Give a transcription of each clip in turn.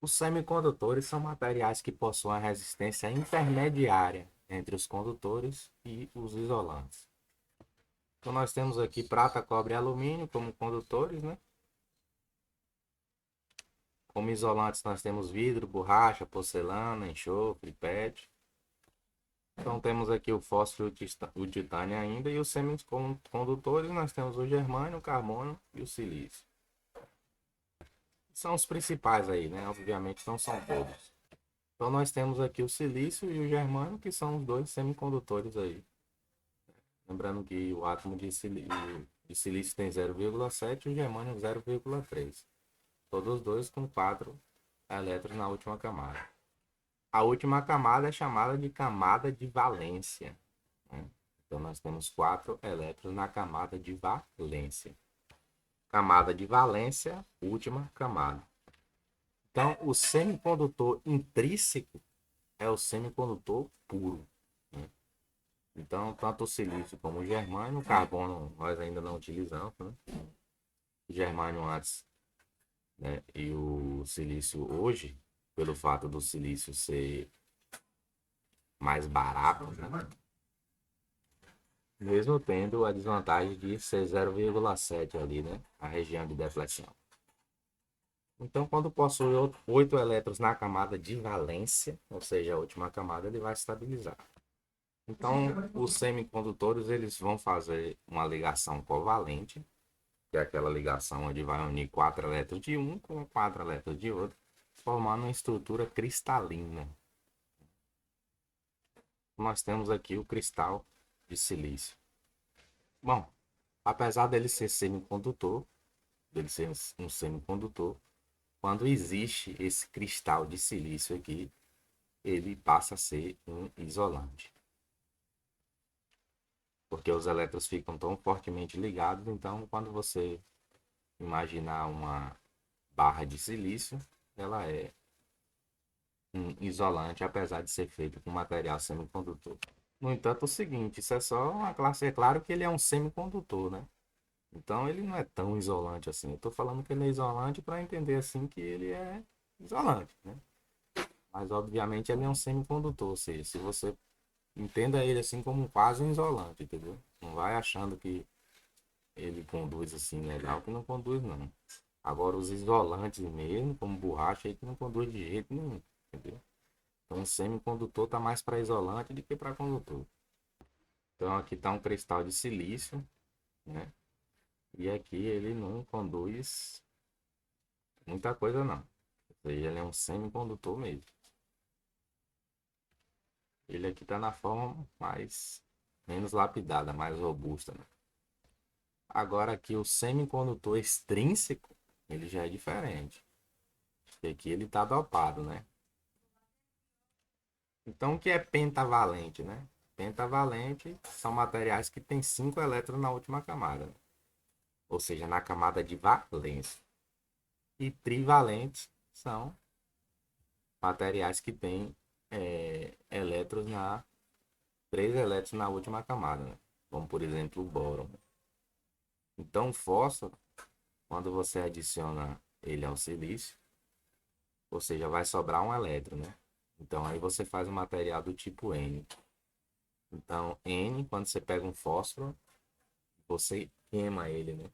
Os semicondutores são materiais que possuem resistência intermediária entre os condutores e os isolantes. Então nós temos aqui prata, cobre e alumínio como condutores, né? Como isolantes nós temos vidro, borracha, porcelana, enxofre, PET. Então temos aqui o fósforo e o titânio ainda, e os semicondutores nós temos o germânio, o carbono e o silício. São os principais aí, né? Obviamente não são todos. Então nós temos aqui o silício e o germânio, que são os dois semicondutores aí. Lembrando que o átomo de silício tem 0,7 e o germânio 0,3. Todos os dois com 4 elétrons na última camada. A última camada é chamada de camada de valência, né? Então nós temos 4 elétrons na camada de valência. Camada de valência, última camada. Então o semicondutor intrínseco é o semicondutor puro, né? Então, tanto o silício como o germânio, o carbono nós ainda não utilizamos, né? O germânio antes, né? E o silício hoje, pelo fato do silício ser mais barato, né? Mesmo tendo a desvantagem de ser 0,7 ali, né? A região de deflexão. Então, quando possui 8 elétrons na camada de valência, ou seja, a última camada, ele vai estabilizar. Então, os semicondutores eles vão fazer uma ligação covalente, que é aquela ligação onde vai unir 4 elétrons de um com 4 elétrons de outro, formando uma estrutura cristalina. Nós temos aqui o cristal de silício. Bom, apesar dele ser um semicondutor, quando existe esse cristal de silício aqui, ele passa a ser um isolante. Porque os elétrons ficam tão fortemente ligados, então quando você imaginar uma barra de silício, ela é um isolante, apesar de ser feito com material semicondutor. No entanto, é o seguinte, isso é só uma classe, é claro que ele é um semicondutor, né? Então ele não é tão isolante assim. Eu estou falando que ele é isolante para entender assim que ele é isolante, né? Mas obviamente ele é um semicondutor, ou seja, se você entenda ele assim como quase um isolante, entendeu? Não vai achando que ele conduz assim legal, que não conduz não. Agora os isolantes mesmo, como borracha, aí que não conduz de jeito nenhum, entendeu? Então o semicondutor tá mais para isolante do que para condutor. Então aqui está um cristal de silício, né? E aqui ele não conduz muita coisa não. Ou seja, ele é um semicondutor mesmo. Ele aqui está na forma mais menos lapidada, mais robusta, né? Agora aqui o semicondutor extrínseco, ele já é diferente. Porque aqui ele está dopado, né? Então o que é pentavalente, né? Pentavalente são materiais que têm 5 elétrons na última camada, né? Ou seja, na camada de valência. E trivalentes são materiais que têm elétrons na 3 elétrons na última camada, né? Como por exemplo o bóron. Então o fósforo, quando você adiciona ele ao silício, ou seja, vai sobrar um elétron, né? Então aí você faz um material do tipo N. Então N, quando você pega um fósforo, você queima ele, né?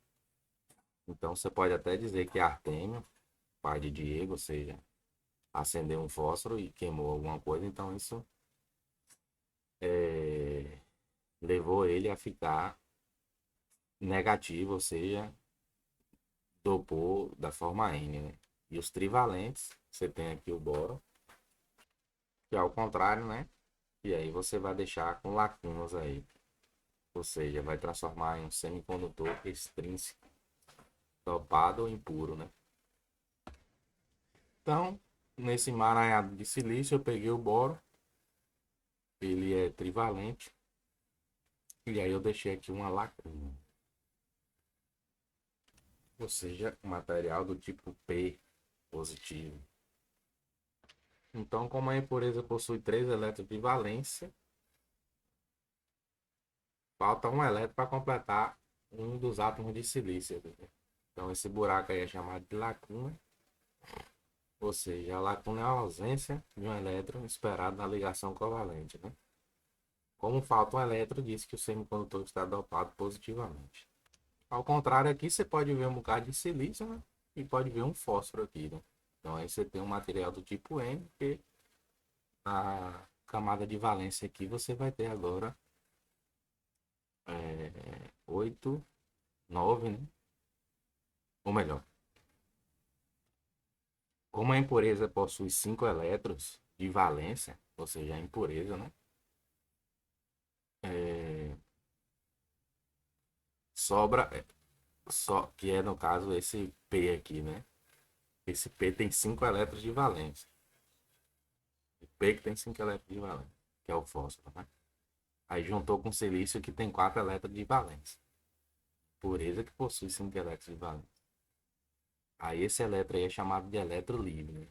Então você pode até dizer que Artêmio, pai de Diego, ou seja, acendeu um fósforo e queimou alguma coisa, então isso levou ele a ficar negativo, ou seja, dopou da forma N, né? E os trivalentes, você tem aqui o boro, que é ao contrário, né? E aí você vai deixar com lacunas aí, ou seja, vai transformar em um semicondutor extrínseco, dopado ou impuro, né? Então, nesse emaranhado de silício, eu peguei o boro, ele é trivalente, e aí eu deixei aqui uma lacuna, ou seja, um material do tipo P positivo. Então, como a impureza possui 3 elétrons de valência, falta um elétron para completar um dos átomos de silício. Então, esse buraco aí é chamado de lacuna. Ou seja, a lacuna é a ausência de um elétron esperado na ligação covalente, né? Como falta um elétron, diz que o semicondutor está dopado positivamente. Ao contrário, aqui você pode ver um bocado de silício, né? E pode ver um fósforo aqui, né? Então aí você tem um material do tipo N, que a camada de valência aqui você vai ter agora 8, 9, né? Ou melhor, como a impureza possui 5 elétrons de valência, ou seja, a impureza, né? É, sobra, só que é no caso esse P aqui, né? Esse P tem 5 elétrons de valência. O P que tem 5 elétrons de valência, que é o fósforo, né? Aí juntou com o silício que tem 4 elétrons de valência. Pureza que possui 5 elétrons de valência. Aí esse elétron aí é chamado de elétron livre, né?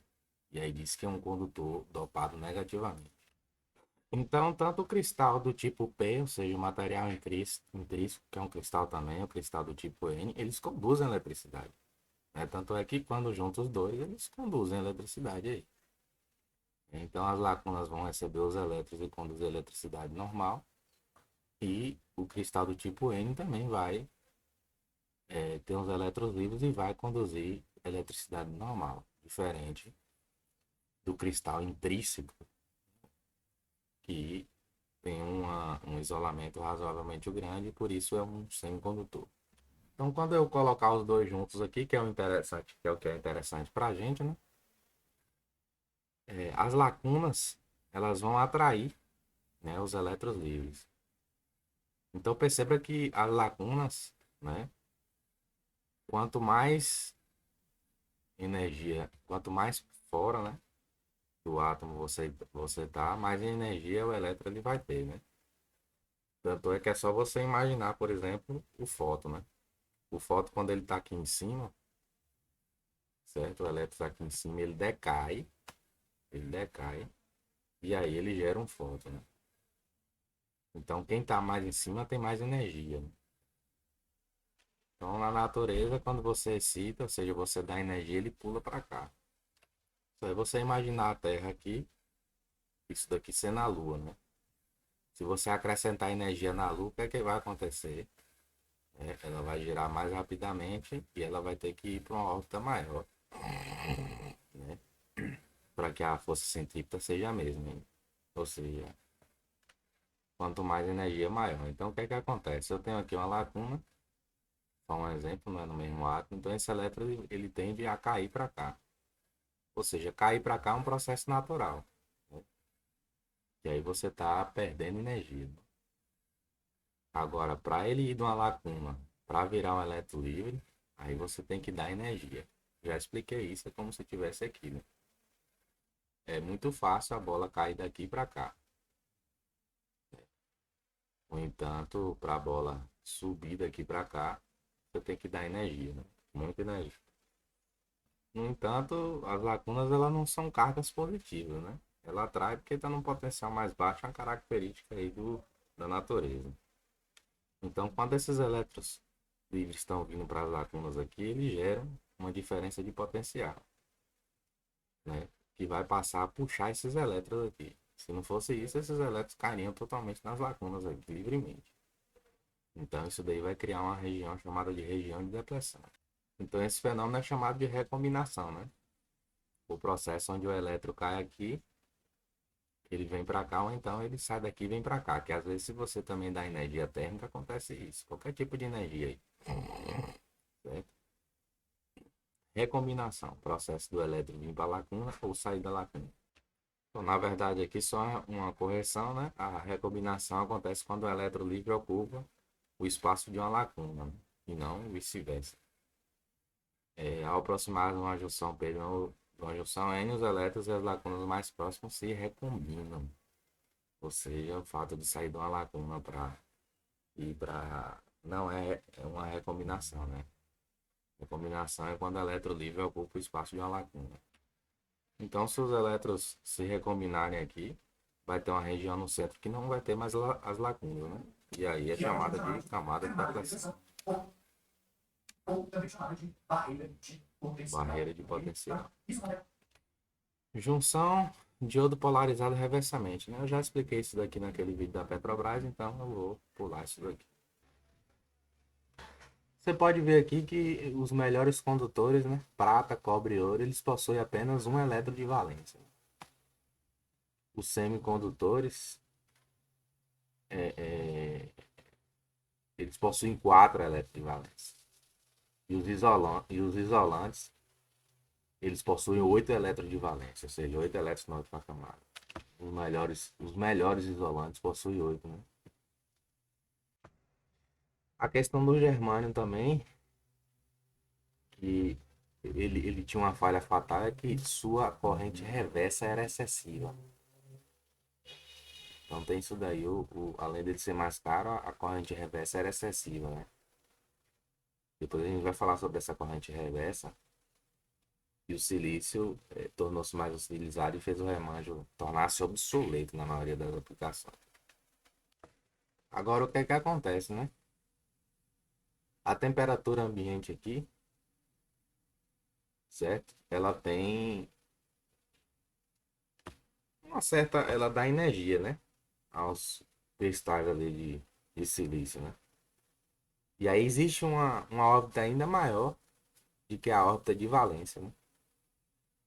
E aí diz que é um condutor dopado negativamente. Então, tanto o cristal do tipo P, ou seja, o material intrínseco, que é um cristal também, o cristal do tipo N, eles conduzem eletricidade. Né? Tanto é que quando juntam os dois, eles conduzem eletricidade aí. Então, as lacunas vão receber os elétrons e conduzir eletricidade normal. E o cristal do tipo N também vai ter uns elétrons livres e vai conduzir eletricidade normal, diferente do cristal intrínseco, que tem um isolamento razoavelmente grande e por isso é um semicondutor. Então, quando eu colocar os dois juntos aqui, que é o interessante, que é o que é interessante para a gente, né? As lacunas elas vão atrair, né, os elétrons livres. Então perceba que as lacunas, né, quanto mais energia, quanto mais fora, né, do átomo você tá, mais energia o elétron ele vai ter, né? Tanto é que é só você imaginar, por exemplo, o fóton, né? O fóton quando ele está aqui em cima, certo? O elétron está aqui em cima, ele decai e aí ele gera um fóton, né? Então quem está mais em cima tem mais energia, né? Então na natureza, quando você excita, ou seja, você dá energia, ele pula para cá. Só é você imaginar a Terra aqui, isso daqui sendo a Lua, né? Se você acrescentar energia na Lua, o que é que vai acontecer? Ela vai girar mais rapidamente e ela vai ter que ir para uma órbita maior, né? Para que a força centrípeta seja a mesma, hein? Ou seja, quanto mais energia, maior. Então, o que é que acontece? Eu tenho aqui uma lacuna, só um exemplo, não é no mesmo átomo, então esse elétron ele tende a cair para cá. Ou seja, cair para cá é um processo natural, né? E aí você está perdendo energia. Agora, para ele ir de uma lacuna para virar um elétron livre, aí você tem que dar energia. Já expliquei isso, é como se tivesse aqui, né? É muito fácil a bola cair daqui para cá. No entanto, para a bola subir daqui para cá, você tem que dar energia, né? Muita energia. No entanto, as lacunas elas não são cargas positivas, né? Ela atrai porque está num potencial mais baixo, é uma característica aí da natureza. Então, quando esses elétrons livres estão vindo para as lacunas aqui, eles geram uma diferença de potencial, né? Que vai passar a puxar esses elétrons aqui. Se não fosse isso, esses elétrons cairiam totalmente nas lacunas aqui, livremente. Então, isso daí vai criar uma região chamada de região de depressão. Então, esse fenômeno é chamado de recombinação, né? O processo onde o elétron cai aqui, ele vem para cá, ou então ele sai daqui e vem para cá. Que às vezes, se você também dá energia térmica, acontece isso. Qualquer tipo de energia aí, certo? Recombinação, processo do elétron vir para a lacuna ou sair da lacuna. Então, na verdade, aqui só uma correção, né? A recombinação acontece quando o elétron livre ocupa o espaço de uma lacuna, né? E não vice-versa. Ao aproximar de uma junção P de uma junção N, os elétrons e as lacunas mais próximas se recombinam. Ou seja, o fato de sair de uma lacuna para ir para. Não é uma recombinação, né? Recombinação é quando o elétron livre ocupa o espaço de uma lacuna. Então, se os elétrons se recombinarem aqui, vai ter uma região no centro que não vai ter mais as lacunas, né? E aí é chamada de camada de depressão. Ou também chamada de barreira de potencial. Barreira de potencial. Junção diodo polarizado reversamente, né? Eu já expliquei isso daqui naquele vídeo da Petrobras, então eu vou pular isso daqui. Você pode ver aqui que os melhores condutores, né? Prata, cobre e ouro, eles possuem apenas um elétron de valência. Os semicondutores, eles possuem quatro elétrons de valência. E os isolantes, eles possuem oito elétrons de valência, ou seja, oito elétrons na última camada. Os melhores isolantes possuem oito, né? A questão do germânio também, que ele tinha uma falha fatal, é que sua corrente reversa era excessiva. Então tem isso daí, além dele ser mais caro, a corrente reversa era excessiva, né? Depois a gente vai falar sobre essa corrente reversa. E o silício tornou-se mais utilizado e fez o remanjo tornar-se obsoleto na maioria das aplicações. Agora o que é que acontece, né? A temperatura ambiente aqui, certo? Ela tem uma certa, ela dá energia, né? Aos cristais ali de silício, né? E aí existe uma órbita ainda maior de que a órbita de valência, né?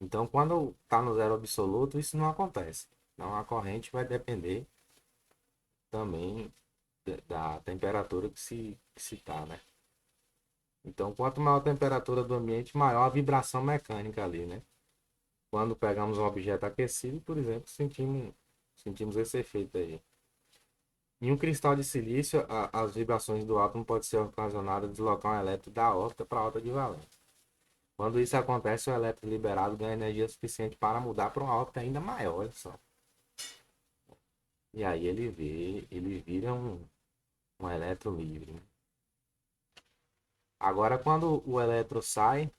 Então, quando está no zero absoluto, isso não acontece. Então, a corrente vai depender também da temperatura que se tá, né? Então, quanto maior a temperatura do ambiente, maior a vibração mecânica ali, né? Quando pegamos um objeto aquecido, por exemplo, sentimos esse efeito aí. Em um cristal de silício, as vibrações do átomo podem ser ocasionadas de deslocar um elétron da órbita para a órbita de valência. Quando isso acontece, o elétron liberado ganha energia suficiente para mudar para uma órbita ainda maior, olha só. E aí ele vira um elétron livre, né? Agora, quando o elétron sai,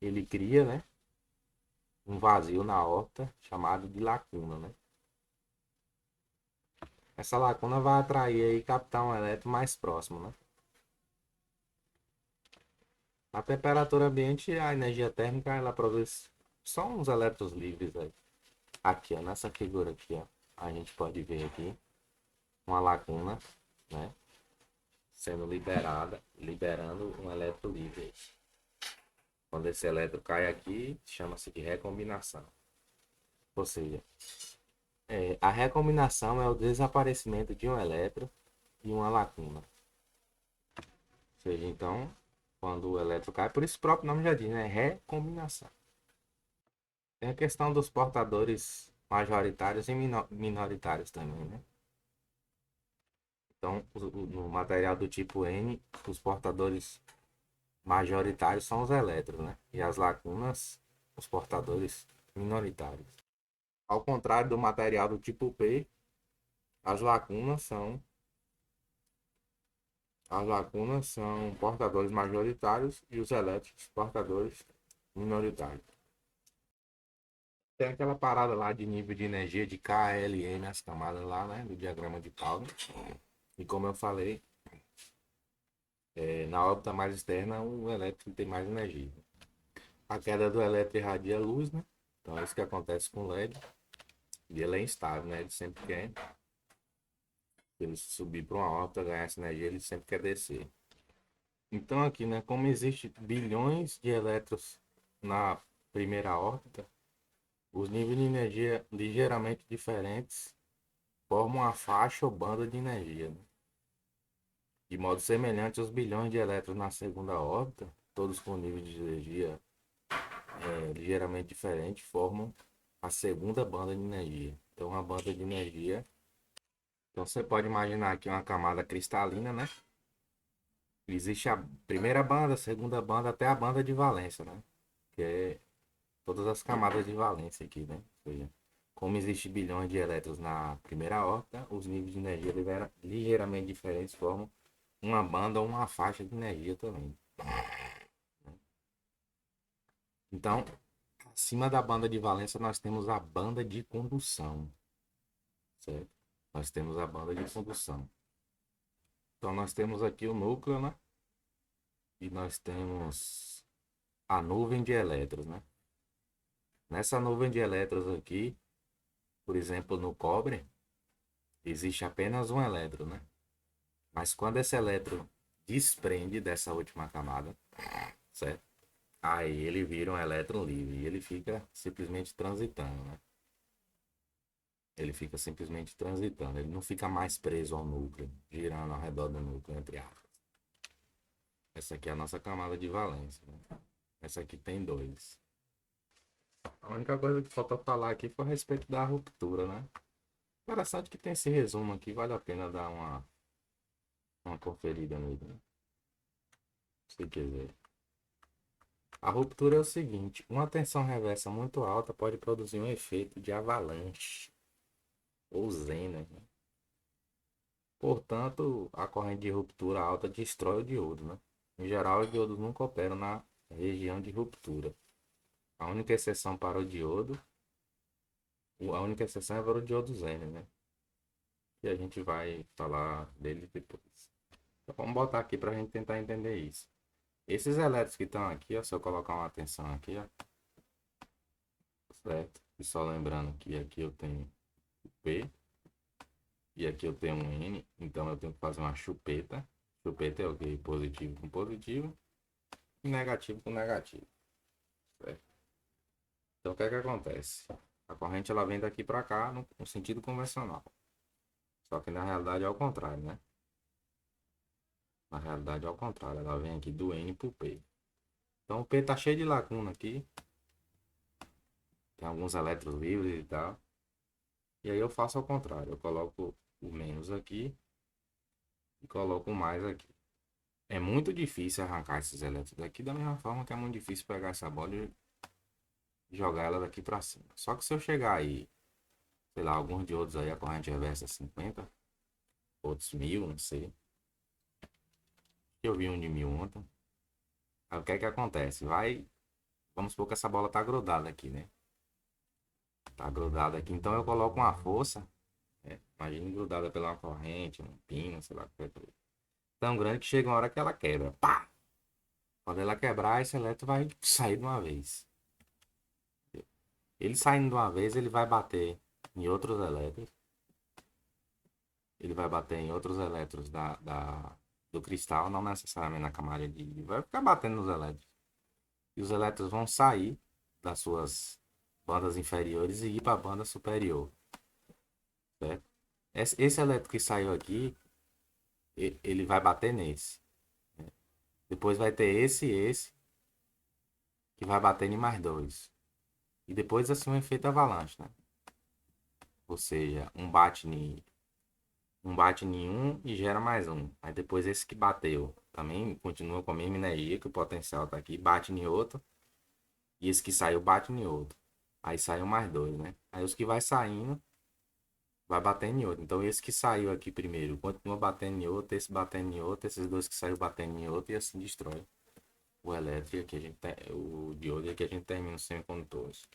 ele cria, né, um vazio na órbita chamado de lacuna, né? Essa lacuna vai atrair aí e captar um elétron mais próximo, né? A temperatura ambiente, a energia térmica, ela produz só uns elétrons livres aí. Aqui, ó, nessa figura aqui, ó, a gente pode ver aqui uma lacuna, né, sendo liberando um elétron livre. Quando esse elétron cai aqui, chama-se de recombinação. Ou seja, a recombinação é o desaparecimento de um elétron e uma lacuna. Ou seja, então, quando o elétron cai, por isso o próprio nome já diz, né? Recombinação. Tem a questão dos portadores majoritários e minoritários também, né? Então, no material do tipo N, os portadores majoritários são os elétrons, né? E as lacunas, os portadores minoritários. Ao contrário do material do tipo P, as lacunas são as lacunas são portadores majoritários e os elétrons portadores minoritários. Tem aquela parada lá de nível de energia de KLM, as camadas lá, né? Do diagrama de Pauli. E como eu falei, na órbita mais externa, o elétron tem mais energia. A queda do elétron irradia luz, né? Então é isso que acontece com o LED. E ele é instável, né? Ele sempre quer. Se ele subir para uma órbita, ganhar essa energia, ele sempre quer descer. Então aqui, né? Como existe bilhões de elétrons na primeira órbita, os níveis de energia ligeiramente diferentes formam uma faixa ou banda de energia, né? De modo semelhante aos bilhões de elétrons na segunda órbita, todos com níveis de energia ligeiramente diferente, formam a segunda banda de energia. Então, uma banda de energia. Então, você pode imaginar aqui uma camada cristalina, né? Existe a primeira banda, a segunda banda, até a banda de valência, né? Que é todas as camadas de valência aqui, né? Ou seja, como existe bilhões de elétrons na primeira órbita, os níveis de energia ligeiramente diferentes formam uma banda ou uma faixa de energia também. Então, acima da banda de valência, nós temos a banda de condução, certo? Nós temos a banda de condução. Então, nós temos aqui o núcleo, né? E nós temos a nuvem de elétrons, né? Nessa nuvem de elétrons aqui, por exemplo, no cobre, existe apenas um elétron, né? Mas quando esse elétron desprende dessa última camada, certo? Aí ele vira um elétron livre e ele fica simplesmente transitando, né? Ele fica simplesmente transitando, ele não fica mais preso ao núcleo, girando ao redor do núcleo, entre aspas. Essa aqui é a nossa camada de valência, né? Essa aqui tem dois. A única coisa que faltou falar aqui foi a respeito da ruptura, né? Interessante que tem esse resumo aqui, vale a pena dar uma conferida nele, né? Se quiser. A ruptura é o seguinte: uma tensão reversa muito alta pode produzir um efeito de avalanche ou Zener, né? Portanto, a corrente de ruptura alta destrói o diodo, né? Em geral, os diodos nunca operam na região de ruptura. A única exceção para o diodo, a única exceção é para o diodo Zener, né? E a gente vai falar dele depois. Então, vamos botar aqui para a gente tentar entender isso. Esses elétrons que estão aqui, ó, se eu colocar uma tensão aqui, ó, certo? E só lembrando que aqui eu tenho o P e aqui eu tenho um N, então eu tenho que fazer uma chupeta. Chupeta é o que? Positivo com positivo e negativo com negativo, certo? Então o que é que acontece? A corrente ela vem daqui para cá no sentido convencional. Só que na realidade é ao contrário, né? Na realidade é ao contrário, ela vem aqui do N para o P. Então o P tá cheio de lacuna aqui. Tem alguns elétrons livres e tal. E aí eu faço ao contrário. Eu coloco o menos aqui e coloco o mais aqui. É muito difícil arrancar esses elétrons daqui, da mesma forma que é muito difícil pegar essa bola e jogar ela daqui para cima. Só que se eu chegar aí, sei lá, alguns diodos aí, a corrente reversa é 50, outros 1000, não sei. Eu vi um de 1000 ontem. Aí o que é que acontece? Vamos supor que essa bola tá grudada aqui, né? Tá grudada aqui, então eu coloco uma força, né? Imagina grudada pela corrente, um pino, sei lá, qualquer coisa. Tão grande que chega uma hora que ela quebra. Pá! Quando ela quebrar, esse elétron vai sair de uma vez. Ele saindo de uma vez, ele vai bater em outros elétrons. Ele vai bater em outros elétrons do cristal, não necessariamente na camada de íon. Vai ficar batendo nos elétrons. E os elétrons vão sair das suas bandas inferiores e ir para a banda superior. Certo? Esse elétron que saiu aqui, ele vai bater nesse. Depois vai ter esse, que vai bater em mais dois. E depois assim um efeito avalanche, né? Ou seja, um bate em um e gera mais um. Aí depois esse que bateu também continua com a mesma energia que o potencial tá aqui, bate em outro. E esse que saiu bate em outro. Aí saiu mais dois, né? Aí os que vai saindo, vai batendo em outro. Então esse que saiu aqui primeiro continua batendo em outro, esse batendo em outro, esses dois que saiu batendo em outro e assim destrói o elétrico que a gente o diodo e aqui a gente termina os semicondutores.